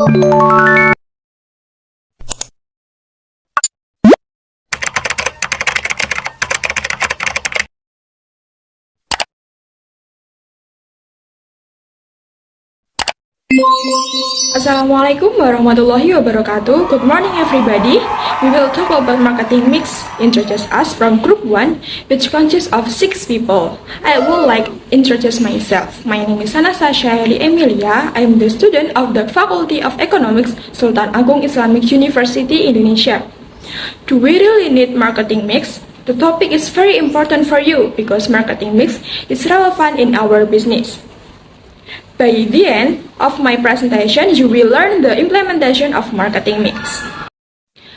Assalamualaikum warahmatullahi wabarakatuh. Good morning everybody. We will talk about marketing mix. Introduce us from group 1, which consists of 6 people. I would like introduce myself. My name is Anastasia Aerly Emilia. I am the student of the Faculty of Economics, Sultan Agung Islamic University, Indonesia. Do we really need marketing mix? The topic is very important for you because marketing mix is relevant in our business. By the end of my presentation, you will learn the implementation of marketing mix.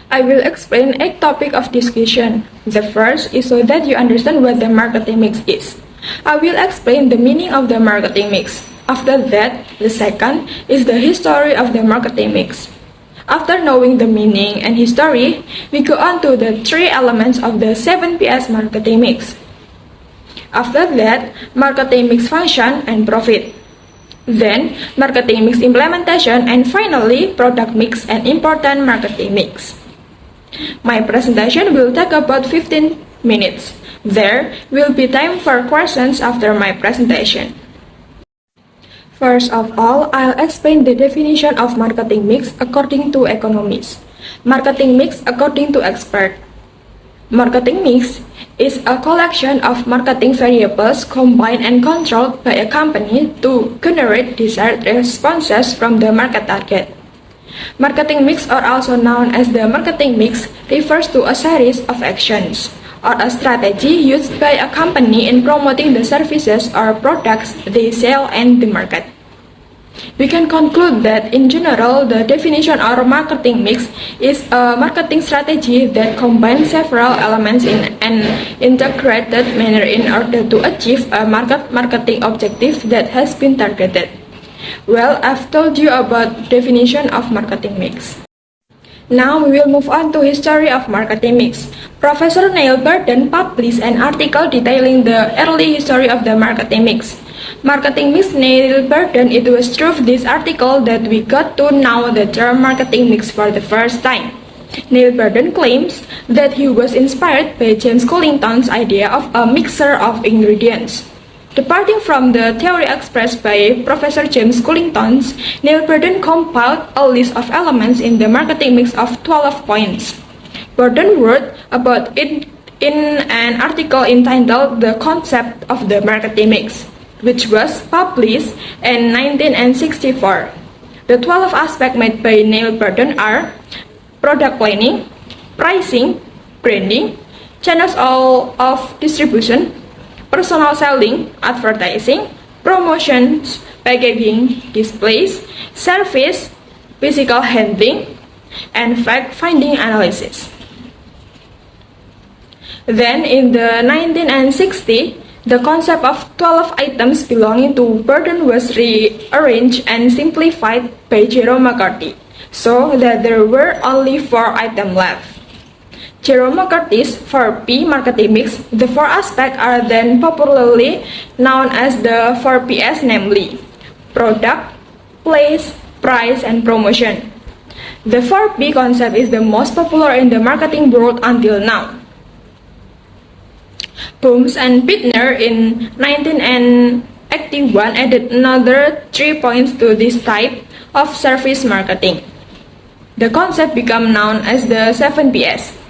I will explain 8 topics of discussion. The first is so that you understand what the marketing mix is. I will explain the meaning of the marketing mix. After that, the second is the history of the marketing mix. After knowing the meaning and history, we go on to the 3 elements of the 7Ps marketing mix. After that, marketing mix function and profit. Then, marketing mix implementation, and finally, product mix and important marketing mix. My presentation will take about 15 minutes. There will be time for questions after my presentation. First of all, I'll explain the definition of marketing mix according to economists. Marketing mix according to expert. Marketing mix is a collection of marketing variables combined and controlled by a company to generate desired responses from the market target. Marketing mix, or also known as the marketing mix, refers to a series of actions or a strategy used by a company in promoting the services or products they sell in the market. We can conclude that in general, the definition of marketing mix is a marketing strategy that combines several elements in an integrated manner in order to achieve a marketing objective that has been targeted. Well, I've told you about definition of marketing mix. Now we will move on to history of marketing mix. Professor Neil Burden published an article detailing the early history of the marketing mix. Marketing mix Neil Burden, it was through this article that we got to know the term marketing mix for the first time. Neil Burden claims that he was inspired by James Cullington's idea of a mixture of ingredients. Departing from the theory expressed by Professor James Cullington, Neil Burden compiled a list of elements in the marketing mix of 12 points. Burden wrote about it in an article entitled The Concept of the Marketing Mix, which was published in 1964. The 12 aspects made by Neil Burden are product planning, pricing, branding, channels of distribution, personal selling, advertising, promotions, packaging, displays, service, physical handling, and fact-finding analysis. Then in the 1960s, the concept of 12 items belonging to Burden was rearranged and simplified by Jerome McCarthy, so that there were only 4 items left. Jerome McCarthy's 4P marketing mix, the 4 aspects are then popularly known as the 4Ps, namely product, place, price, and promotion. The 4P concept is the most popular in the marketing world until now. Booms and Bittner in 1981 added another 3 points to this type of service marketing. The concept became known as the 7Ps.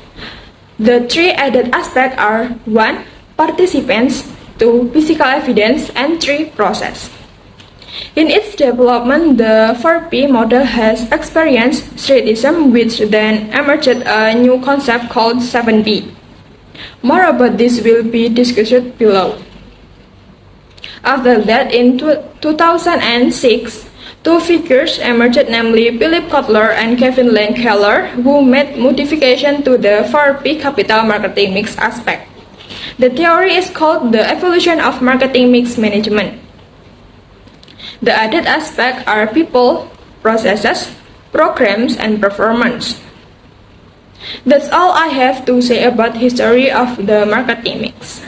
The 3 added aspects are 1. Participants, 2. Physical evidence, and 3. Process. In its development, the 4P model has experienced criticism, which then emerged a new concept called 7P. More about this will be discussed below. After that, in 2006, 2 figures emerged, namely Philip Kotler and Kevin Lane Keller, who made modification to the 4P capital marketing mix aspect. The theory is called the evolution of marketing mix management. The added aspects are people, processes, programs, and performance. That's all I have to say about history of the marketing mix.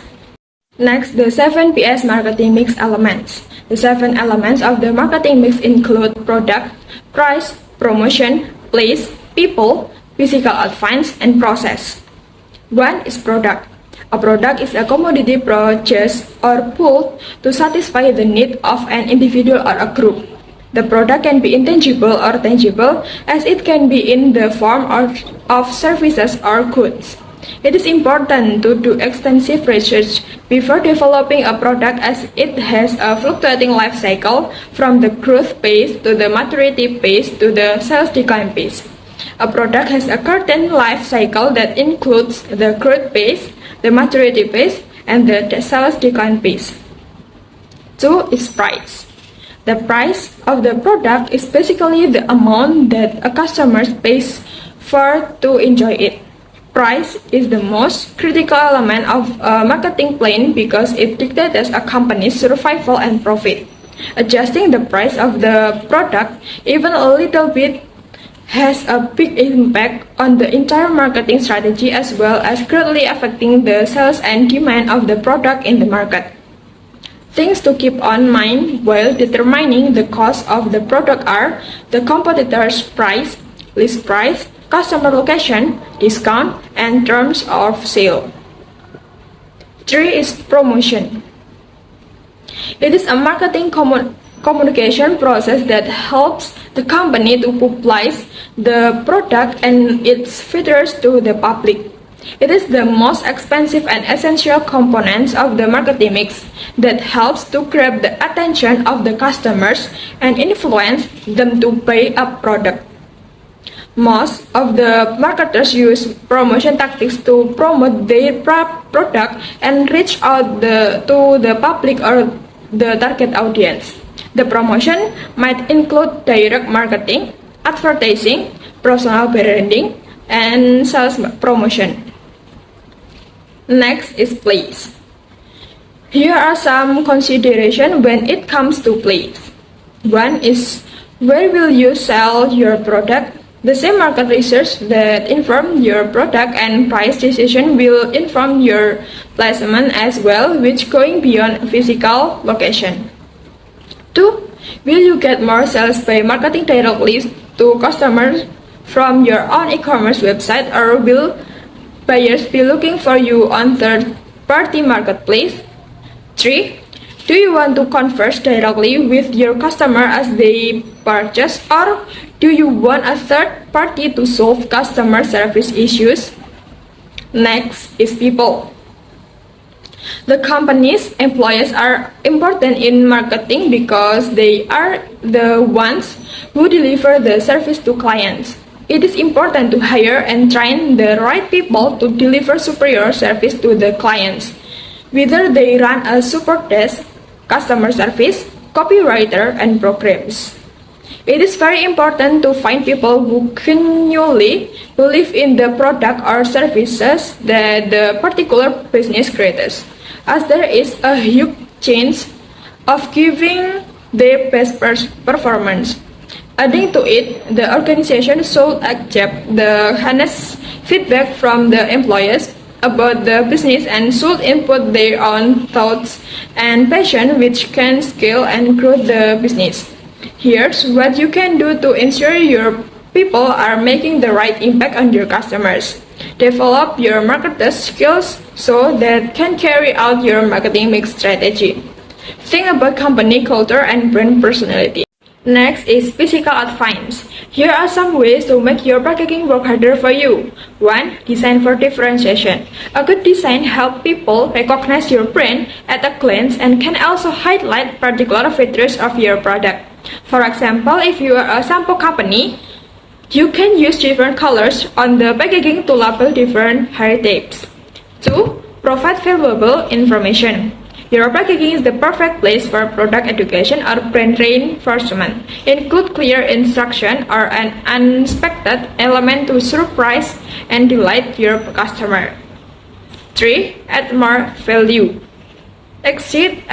Next, the 7Ps marketing mix elements. The 7 elements of the marketing mix include product, price, promotion, place, people, physical advance, and process. 1 is product. A product is a commodity purchased or pulled to satisfy the need of an individual or a group. The product can be intangible or tangible, as it can be in the form of services or goods. It is important to do extensive research before developing a product, as it has a fluctuating life cycle from the growth phase to the maturity phase to the sales decline phase. A product has a certain life cycle that includes the growth phase, the maturity phase, and the sales decline phase. 2 is price. The price of the product is basically the amount that a customer pays for to enjoy it. Price is the most critical element of a marketing plan because it dictates a company's survival and profit. Adjusting the price of the product even a little bit has a big impact on the entire marketing strategy, as well as greatly affecting the sales and demand of the product in the market. Things to keep on mind while determining the cost of the product are the competitor's price, list price, customer location, discount, and terms of sale. 3 is promotion. It is a marketing communication process that helps the company to publicize the product and its features to the public. It is the most expensive and essential component of the marketing mix that helps to grab the attention of the customers and influence them to buy a product. Most of the marketers use promotion tactics to promote their product and reach out to the public or the target audience. The promotion might include direct marketing, advertising, personal branding, and sales promotion. Next is place. Here are some considerations when it comes to place. 1 is where will you sell your product? The same market research that inform your product and price decision will inform your placement as well, which going beyond physical location. 2. Will you get more sales by marketing directly to customers from your own e-commerce website, or will buyers be looking for you on third-party marketplace? 3. Do you want to converse directly with your customer as they purchase, or do you want a third party to solve customer service issues? Next is people. The company's employees are important in marketing because they are the ones who deliver the service to clients. It is important to hire and train the right people to deliver superior service to the clients, whether they run a support desk, customer service, copywriter, and programs. It is very important to find people who genuinely believe in the product or services that the particular business creates, as there is a huge chance of giving their best performance. Adding to it, the organization should accept the honest feedback from the employees about the business and should input their own thoughts and passion, which can scale and grow the business. Here's what you can do to ensure your people are making the right impact on your customers. Develop your marketer's skills so that can carry out your marketing mix strategy. Think about company culture and brand personality. Next is physical advance. Here are some ways to make your packaging work harder for you. 1. Design for differentiation. A good design helps people recognize your brand at a glance and can also highlight particular features of your product. For example, if you are a shampoo company, you can use different colors on the packaging to label different hair types. 2. Provide valuable information. Your packaging is the perfect place for product education or brand reinforcement. Include clear instruction or an unexpected element to surprise and delight your customer. 3. Add more value. Exceed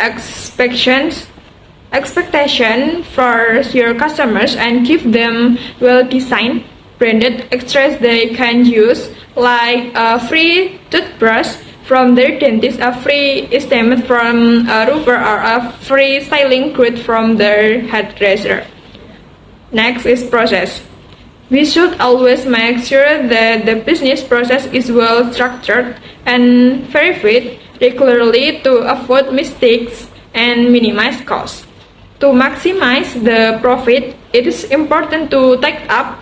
expectation for your customers and give them well-designed, branded extras they can use, like a free toothbrush from their dentist, a free estimate from a roofer, or a free styling kit from their hairdresser. Next is process. We should always make sure that the business process is well structured and verified regularly to avoid mistakes and minimize costs. To maximize the profit, it is important to take up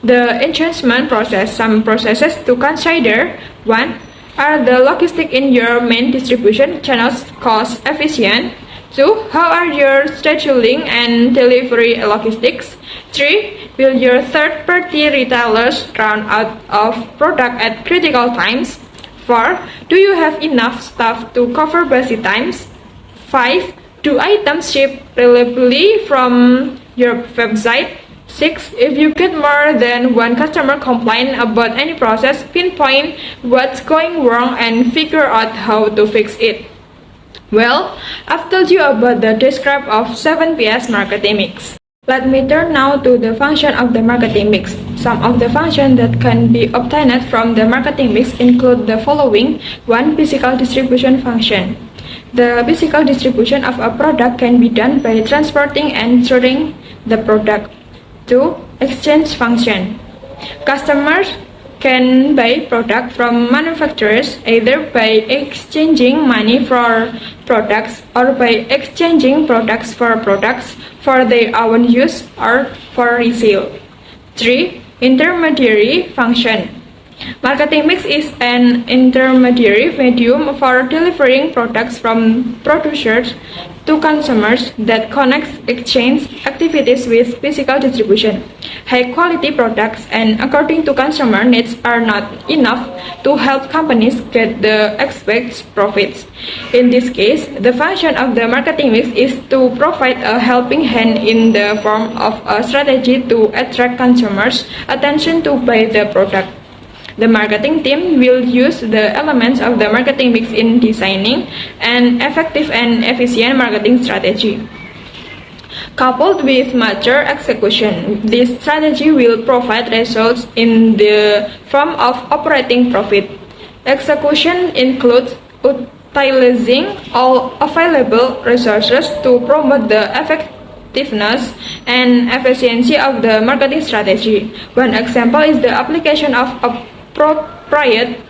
the enhancement process. Some processes to consider: 1. Are the logistics in your main distribution channels cost efficient? 2. How are your scheduling and delivery logistics? 3. Will your third-party retailers run out of product at critical times? 4. Do you have enough staff to cover busy times? 5. Do items ship reliably from your website? 6. If you get more than one customer complaint about any process, pinpoint what's going wrong and figure out how to fix it. Well, I've told you about the describe of 7 Ps marketing mix. Let me turn now to the function of the marketing mix. Some of the functions that can be obtained from the marketing mix include the following. 1. Physical distribution function. The physical distribution of a product can be done by transporting and storing the product. 2. Exchange function. Customers can buy product from manufacturers either by exchanging money for products or by exchanging products for their own use or for resale. 3. Intermediary function. Marketing mix is an intermediary medium for delivering products from producers to consumers that connects exchange activities with physical distribution. High-quality products and according to consumer needs are not enough to help companies get the expected profits. In this case, the function of the marketing mix is to provide a helping hand in the form of a strategy to attract consumers' attention to buy the product. The marketing team will use the elements of the marketing mix in designing an effective and efficient marketing strategy. Coupled with mature execution, this strategy will provide results in the form of operating profit. Execution includes utilizing all available resources to promote the effectiveness and efficiency of the marketing strategy. One example is the application of appropriate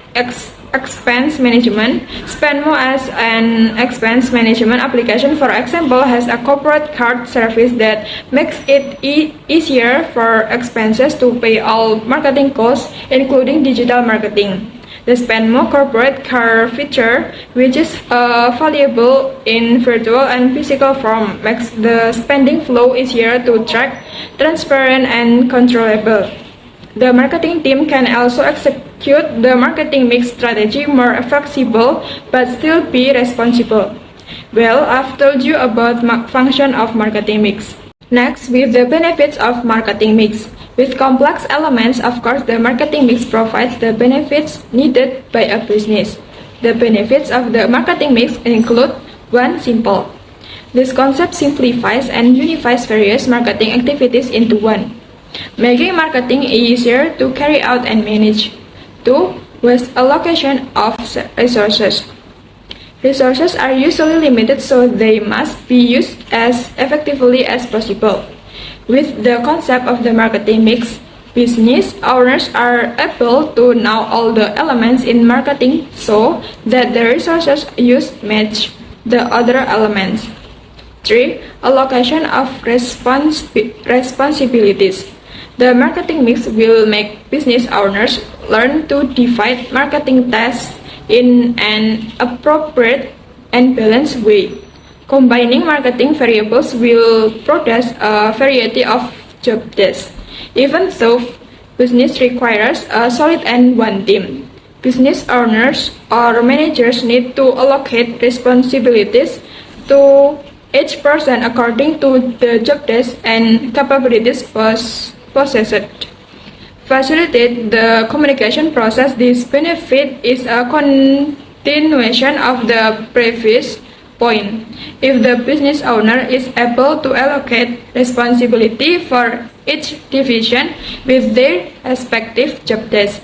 expense management. Spenmo as an expense management application, for example, has a corporate card service that makes it easier for expenses to pay all marketing costs, including digital marketing. The Spenmo corporate card feature, which is valuable in virtual and physical form, makes the spending flow easier to track, transparent, and controllable. The marketing team can also execute the marketing mix strategy more flexible but still be responsible. Well, I've told you about function of marketing mix. Next, with the benefits of marketing mix. With complex elements, of course, the marketing mix provides the benefits needed by a business. The benefits of the marketing mix include 1. Simple. This concept simplifies and unifies various marketing activities into one, making marketing easier to carry out and manage. 2. Waste allocation of resources. Resources are usually limited, so they must be used as effectively as possible. With the concept of the marketing mix, business owners are able to know all the elements in marketing so that the resources used match the other elements. 3. Allocation of responsibilities. The marketing mix will make business owners learn to divide marketing tasks in an appropriate and balanced way. Combining marketing variables will produce a variety of job tasks. Even though business requires a solid and one team, business owners or managers need to allocate responsibilities to each person according to the job tasks and capabilities possessed. Facilitate the communication process. This benefit is a continuation of the previous point. If the business owner is able to allocate responsibility for each division with their respective job tasks,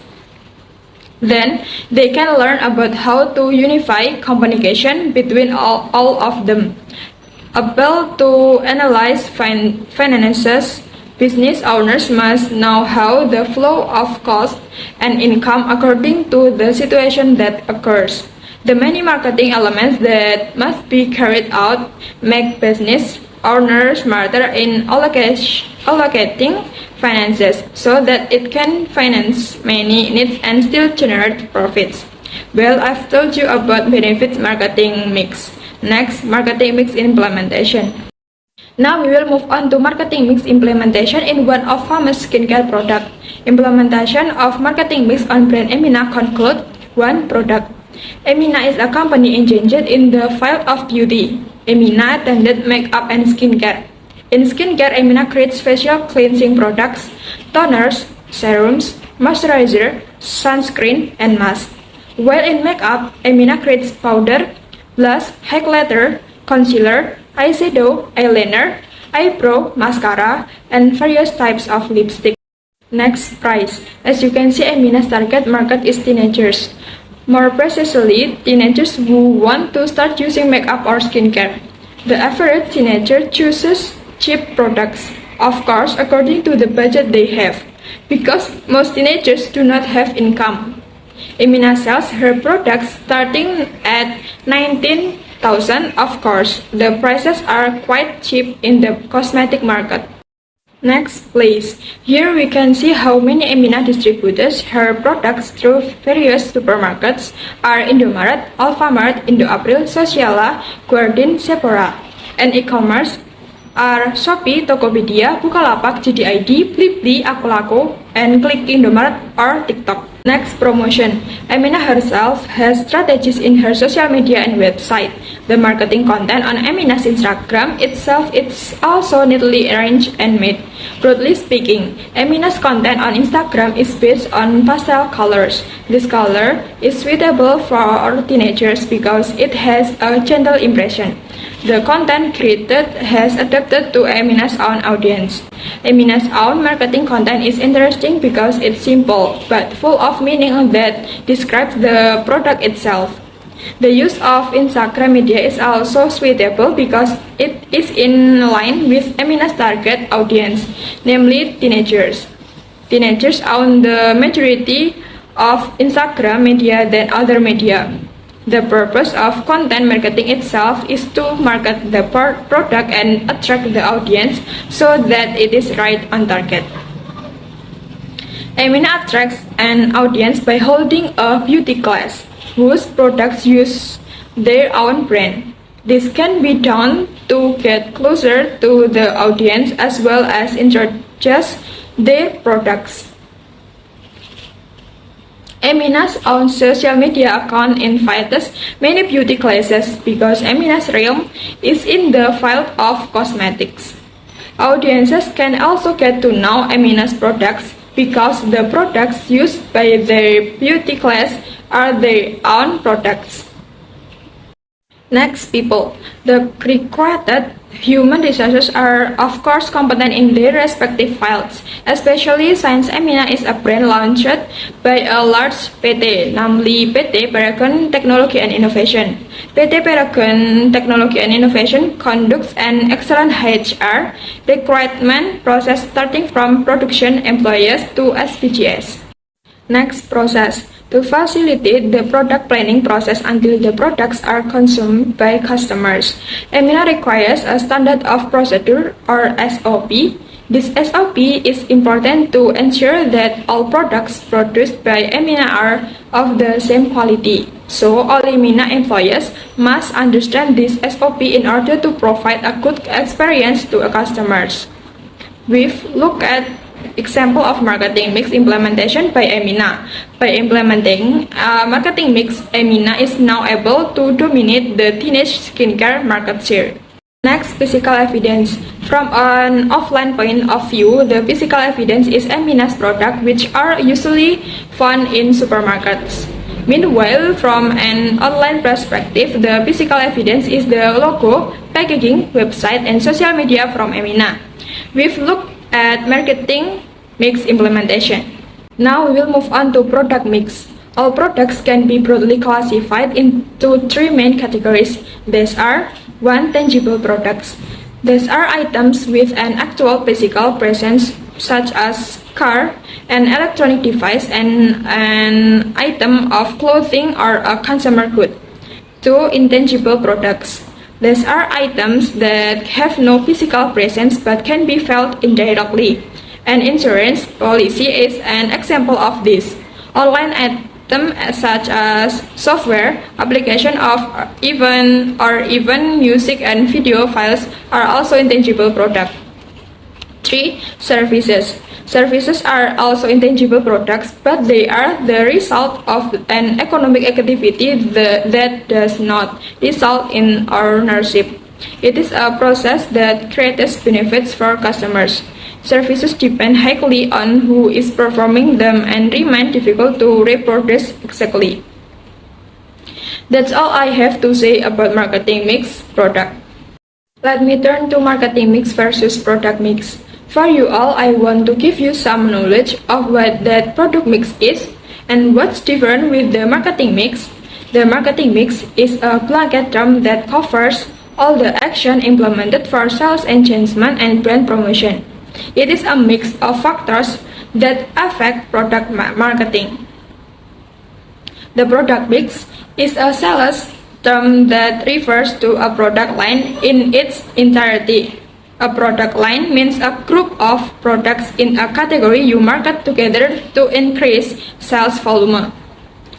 then they can learn about how to unify communication between all of them, able to analyze finances, Business owners must know how the flow of cost and income according to the situation that occurs. The many marketing elements that must be carried out make business owners smarter in allocating finances so that it can finance many needs and still generate profits. Well, I've told you about benefits marketing mix. Next, marketing mix implementation. Now we will move on to marketing mix implementation in one of famous skincare product. Implementation of marketing mix on brand Emina conclude 1. Product. Emina is a company engaged in the field of beauty. Emina attended makeup and skincare. In skincare, Emina creates facial cleansing products, toners, serums, moisturizer, sunscreen, and mask. While in makeup, Emina creates powder, blush, highlighter, concealer, eyeshadow, eyeliner, eyebrow, mascara, and various types of lipstick. Next, price. As you can see, Emina's target market is teenagers. More precisely, teenagers who want to start using makeup or skincare. The average teenager chooses cheap products, of course according to the budget they have, because most teenagers do not have income. Emina sells her products starting at 19,000. Of course, the prices are quite cheap in the cosmetic market. Next, place. Here we can see how many Emina distributors her products through various supermarkets are Indomaret, Alfamart, Indoapril, Sociala, Guardian, Sephora. And e-commerce are Shopee, Tokopedia, Bukalapak, JDID, Blibli, Akulaku, and Click Indomaret or TikTok. Next, promotion. Emina herself has strategies in her social media and website. The marketing content on Emina's Instagram itself is also neatly arranged and made. Broadly speaking, Emina's content on Instagram is based on pastel colors. This color is suitable for teenagers because it has a gentle impression. The content created has adapted to Emina's own audience. Emina's own marketing content is interesting because it's simple but full of meaning that describes the product itself. The use of Instagram media is also suitable because it is in line with Emina's target audience, namely teenagers. Teenagers own the majority of Instagram media than other media. The purpose of content marketing itself is to market the product and attract the audience so that it is right on target. Emina attracts an audience by holding a beauty class whose products use their own brand. This can be done to get closer to the audience as well as introduce their products. Emina's own social media account invites many beauty classes because Emina's realm is in the field of cosmetics. Audiences can also get to know Emina's products because the products used by their beauty class are their own products. Next, people. The recruited human resources are of course competent in their respective fields, especially since Emina is a brand launched by a large PT, namely PT Paragon Technology and Innovation. PT Paragon Technology and Innovation conducts an excellent HR recruitment process starting from production employees to SPGS. Next, process. To facilitate the product planning process until the products are consumed by customers, Emina requires a standard of procedure or SOP. This SOP is important to ensure that all products produced by Emina are of the same quality. So, all Emina employees must understand this SOP in order to provide a good experience to customers. We've looked at example of marketing mix implementation by Emina. By implementing a marketing mix, Emina is now able to dominate the teenage skincare market share. Next, physical evidence. From an offline point of view, the physical evidence is Emina's product, which are usually found in supermarkets. Meanwhile, from an online perspective, the physical evidence is the logo, packaging, website, and social media from Emina. We've looked at marketing mix implementation. Now we will move on to product mix. All products can be broadly classified into three main categories. These are 1. Tangible products. These are items with an actual physical presence, such as car, an electronic device, and an item of clothing or a consumer good. 2. Intangible products. These are items that have no physical presence but can be felt indirectly. An insurance policy is an example of this. Online items such as software, application of even music and video files are also intangible products. 3. Services. Services are also intangible products, but they are the result of an economic activity that does not result in ownership. It is a process that creates benefits for customers. Services depend highly on who is performing them and remain difficult to reproduce exactly. That's all I have to say about marketing mix product. Let me turn to marketing mix versus product mix. For you all, I want to give you some knowledge of what that product mix is and what's different with the marketing mix. The marketing mix is a blanket term that covers all the action implemented for sales enhancement and brand promotion. It is a mix of factors that affect product marketing. The product mix is a sales term that refers to a product line in its entirety. A product line means a group of products in a category you market together to increase sales volume.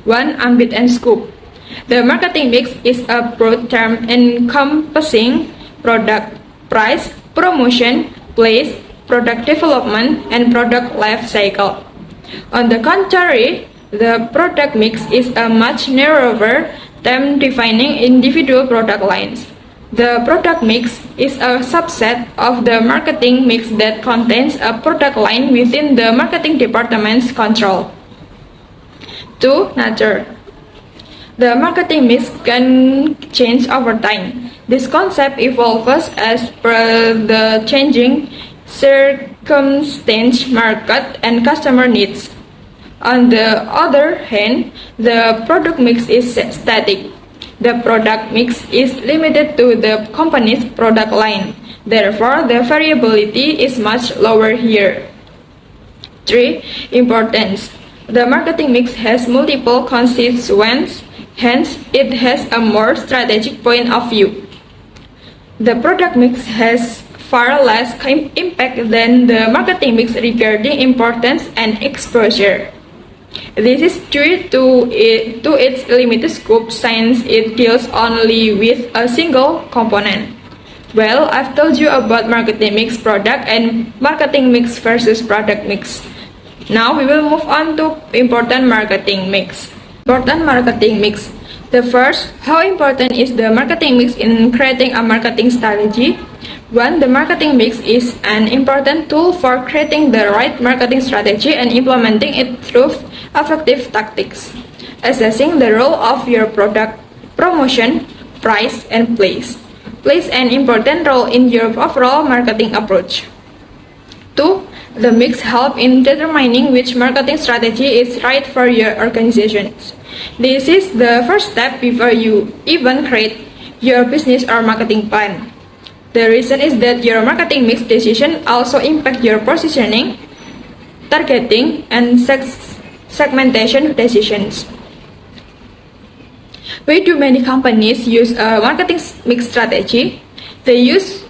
1. Ambit and scope. The marketing mix is a broad term encompassing product, price, promotion, place, product development, and product life cycle. On the contrary, the product mix is a much narrower term defining individual product lines. The product mix is a subset of the marketing mix that contains a product line within the marketing department's control. 2. Nature. The marketing mix can change over time. This concept evolves as per the changing circumstance, market, and customer needs. On the other hand, the product mix is static. The product mix is limited to the company's product line. Therefore, the variability is much lower here. 3. Importance. The marketing mix has multiple constituents, hence it has a more strategic point of view. The product mix has far less impact than the marketing mix regarding importance and exposure. This is due to its limited scope since it deals only with a single component. Well, I've told you about marketing mix product and marketing mix versus product mix. Now we will move on to important marketing mix. Important marketing mix. The first, how important is the marketing mix in creating a marketing strategy? 1. The marketing mix is an important tool for creating the right marketing strategy and implementing it through effective tactics. Assessing the role of your product, promotion, price, and place plays an important role in your overall marketing approach. 2. The mix helps in determining which marketing strategy is right for your organization. This is the first step before you even create your business or marketing plan. The reason is that your marketing mix decision also impact your positioning, targeting, and segmentation decisions. Why do many companies use a marketing mix strategy? The use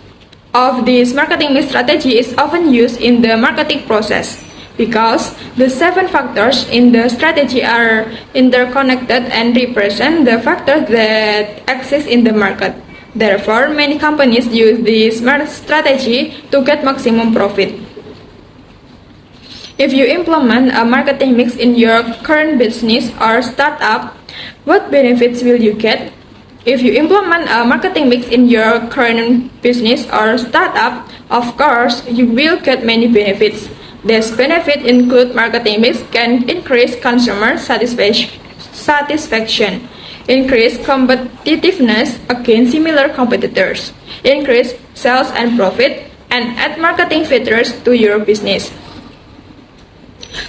of this marketing mix strategy is often used in the marketing process because the 7 factors in the strategy are interconnected and represent the factors that exist in the market. Therefore, many companies use this strategy to get maximum profit. If you implement a marketing mix in your current business or startup, what benefits will you get? If you implement a marketing mix in your current business or startup, of course, you will get many benefits. These benefits include marketing mix can increase consumer satisfaction, increase competitiveness against similar competitors, increase sales and profit, and add marketing features to your business.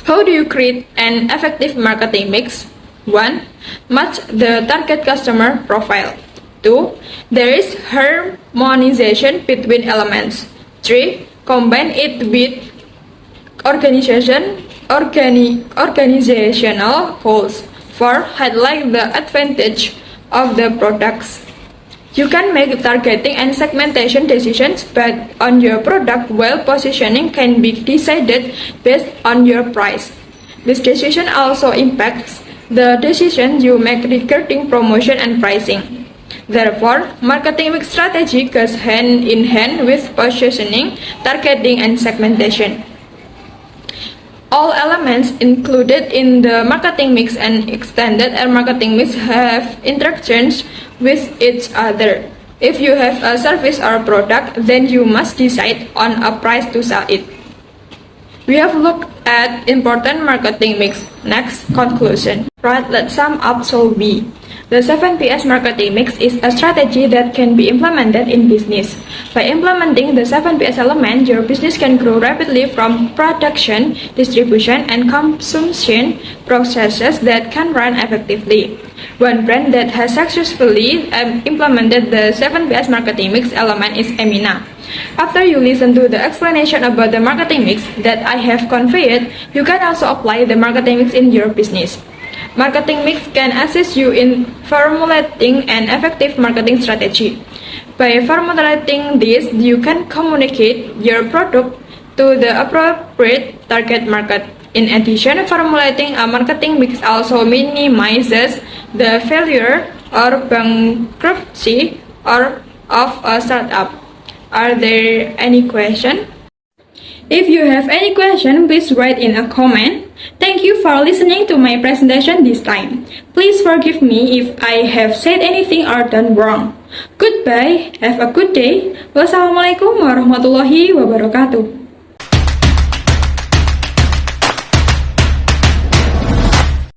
How do you create an effective marketing mix? 1. Match the target customer profile. 2. There is harmonization between elements. 3. Combine it with organizational goals. 4. Highlight the advantage of the products. You can make targeting and segmentation decisions based on your product, while positioning can be decided based on your price. This decision also impacts the decisions you make regarding promotion and pricing. Therefore, marketing mix strategy goes hand in hand with positioning, targeting, and segmentation. All elements included in the marketing mix and extended marketing mix have interactions with each other. If you have a service or product, then you must decide on a price to sell it. We have looked at important marketing mix. Next, conclusion. Right, let's sum up. So B. The 7PS marketing mix is a strategy that can be implemented in business. By implementing the 7PS element, your business can grow rapidly from production, distribution, and consumption processes that can run effectively. One brand that has successfully implemented the 7PS marketing mix element is Emina. After you listen to the explanation about the marketing mix that I have conveyed, you can also apply the marketing mix in your business. Marketing mix can assist you in formulating an effective marketing strategy. By formulating this, you can communicate your product to the appropriate target market. In addition, formulating a marketing mix also minimizes the failure or bankruptcy of a startup. Are there any questions? If you have any question, please write in a comment. Thank you for listening to my presentation this time. Please forgive me if I have said anything or done wrong. Goodbye, have a good day. Wassalamualaikum warahmatullahi wabarakatuh.